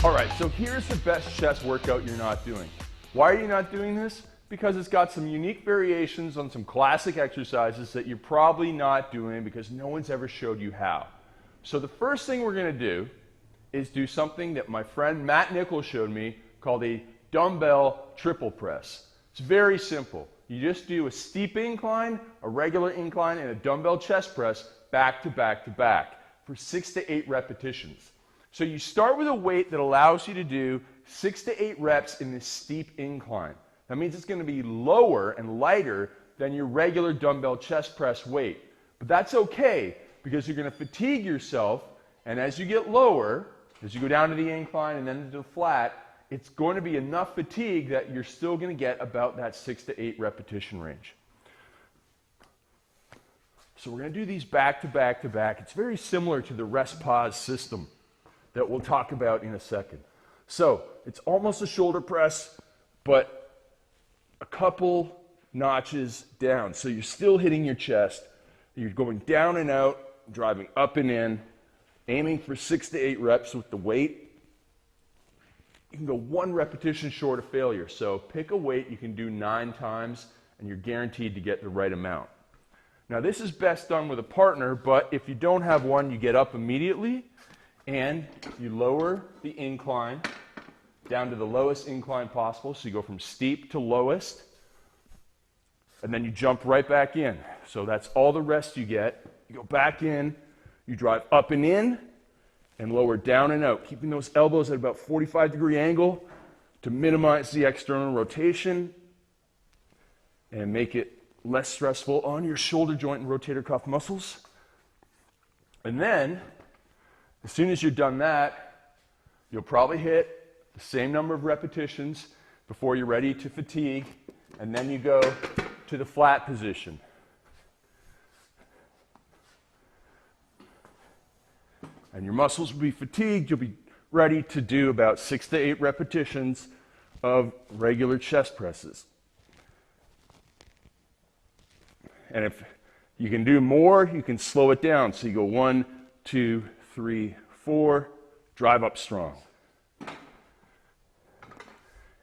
All right, so here's the best chest workout you're not doing. Why are you not doing this? Because it's got some unique variations on some classic exercises that you're probably not doing because no one's ever showed you how. So the first thing we're going to do is do something that my friend Matt Nichols showed me called a dumbbell triple press. It's very simple. You just do a steep incline, a regular incline, and a dumbbell chest press back to back to back for 6 to 8 repetitions. So you start with a weight that allows you to do 6 to 8 reps in this steep incline. That means it's going to be lower and lighter than your regular dumbbell chest press weight. But that's okay because you're going to fatigue yourself, and as you get lower, as you go down to the incline and then into the flat, it's going to be enough fatigue that you're still going to get about that 6 to 8 repetition range. So we're going to do these back to back to back. It's very similar to the rest pause system that we'll talk about in a second. So it's almost a shoulder press, but a couple notches down. So you're still hitting your chest. You're going down and out, driving up and in, aiming for 6 to 8 reps with the weight. You can go 1 repetition short of failure. So pick a weight you can do 9 times, and you're guaranteed to get the right amount. Now this is best done with a partner, but if you don't have one, you get up immediately and you lower the incline down to the lowest incline possible. So you go from steep to lowest, and then you jump right back in. So that's all the rest you get. You go back in, you drive up and in, and lower down and out, keeping those elbows at about 45-degree angle to minimize the external rotation and make it less stressful on your shoulder joint and rotator cuff muscles. And then, as soon as you're done that, you'll probably hit the same number of repetitions before you're ready to fatigue, and then you go to the flat position. And your muscles will be fatigued. You'll be ready to do about 6 to 8 repetitions of regular chest presses. And if you can do more, you can slow it down. So you go 1, 2, 3, 4, drive up strong.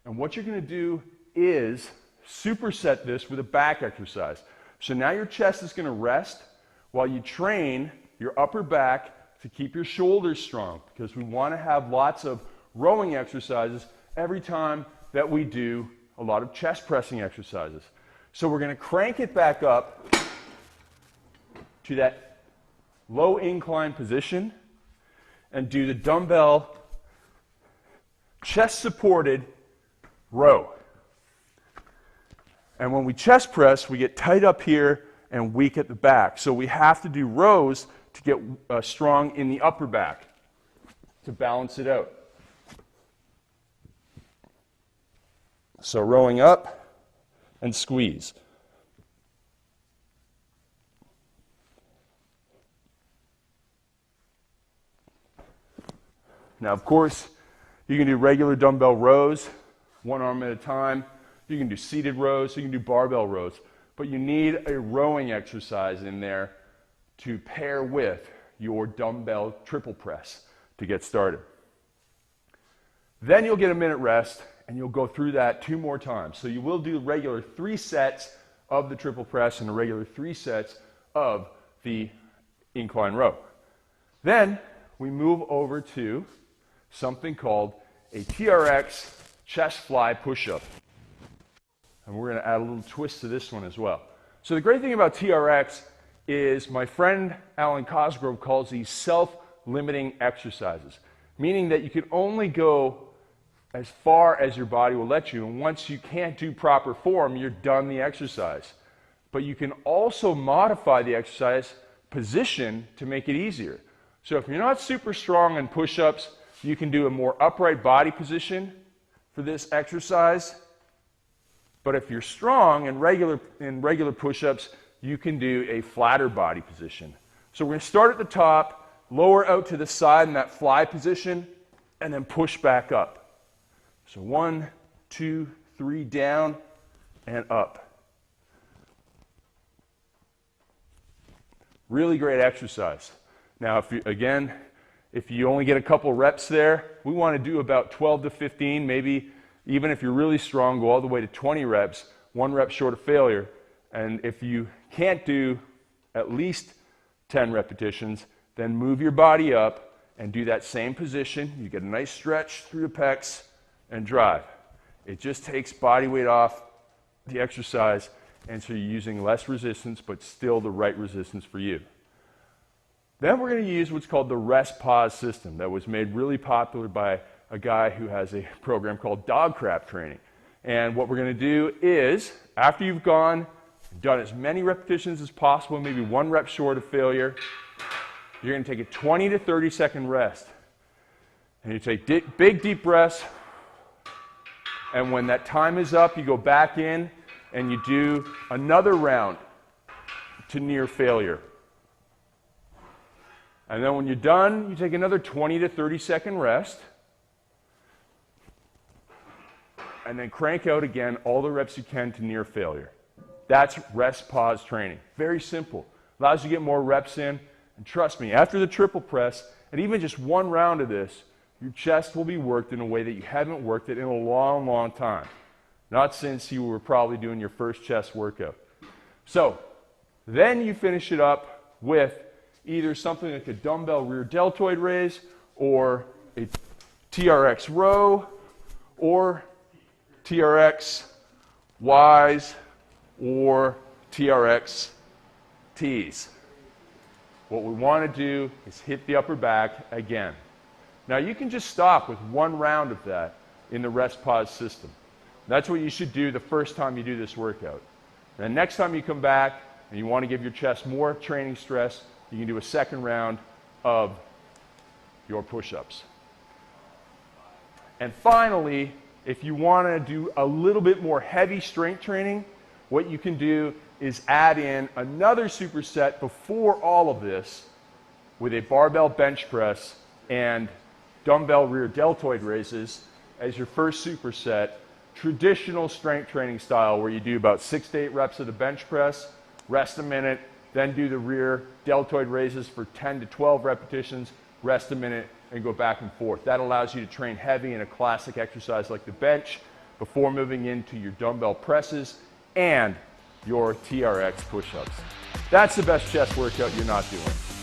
And what you're going to do is superset this with a back exercise. So now your chest is going to rest while you train your upper back to keep your shoulders strong, because we want to have lots of rowing exercises every time that we do a lot of chest pressing exercises. So we're going to crank it back up to that low incline position and do the dumbbell chest supported row. And when we chest press, we get tight up here and weak at the back. So we have to do rows to get strong in the upper back to balance it out. So rowing up and squeeze. Now, of course, you can do regular dumbbell rows, one arm at a time. You can do seated rows, you can do barbell rows, but you need a rowing exercise in there to pair with your dumbbell triple press to get started. Then you'll get a minute rest, and you'll go through that 2 more times. So you will do regular 3 sets of the triple press and a regular 3 sets of the incline row. Then we move over to something called a TRX chest fly push-up. And we're going to add a little twist to this one as well. So the great thing about TRX is my friend Alan Cosgrove calls these self-limiting exercises, meaning that you can only go as far as your body will let you, and once you can't do proper form, you're done the exercise. But you can also modify the exercise position to make it easier. So if you're not super strong in push-ups, you can do a more upright body position for this exercise. But if you're strong in regular push-ups, you can do a flatter body position. So we're going to start at the top, lower out to the side in that fly position, and then push back up. So 1, 2, 3, down and up. Really great exercise. Now, If you only get a couple reps there, we want to do about 12 to 15, maybe even if you're really strong, go all the way to 20 reps, 1 rep short of failure. And if you can't do at least 10 repetitions, then move your body up and do that same position. You get a nice stretch through the pecs and drive. It just takes body weight off the exercise, and so you're using less resistance, but still the right resistance for you. Then we're going to use what's called the rest-pause system that was made really popular by a guy who has a program called dog crap training. And what we're going to do is, after you've done as many repetitions as possible, maybe 1 rep short of failure, you're going to take a 20 to 30 second rest. And you take big deep breaths, and when that time is up, you go back in and you do another round to near failure. And then when you're done, you take another 20 to 30 second rest. And then crank out again all the reps you can to near failure. That's rest-pause training. Very simple. Allows you to get more reps in. And trust me, after the triple press, and even just 1 round of this, your chest will be worked in a way that you haven't worked it in a long, long time. Not since you were probably doing your first chest workout. So, then you finish it up with either something like a dumbbell rear deltoid raise, or a TRX row, or TRX Ys, or TRX Ts. What we want to do is hit the upper back again. Now you can just stop with 1 round of that in the rest pause system. That's what you should do the first time you do this workout. And next time you come back and you want to give your chest more training stress, you can do a 2nd round of your push-ups. And finally, if you want to do a little bit more heavy strength training, what you can do is add in another superset before all of this with a barbell bench press and dumbbell rear deltoid raises as your first superset, traditional strength training style, where you do about 6 to 8 reps of the bench press, rest a minute, then do the rear deltoid raises for 10 to 12 repetitions, rest a minute, and go back and forth. That allows you to train heavy in a classic exercise like the bench before moving into your dumbbell presses and your TRX push-ups. That's the best chest workout you're not doing.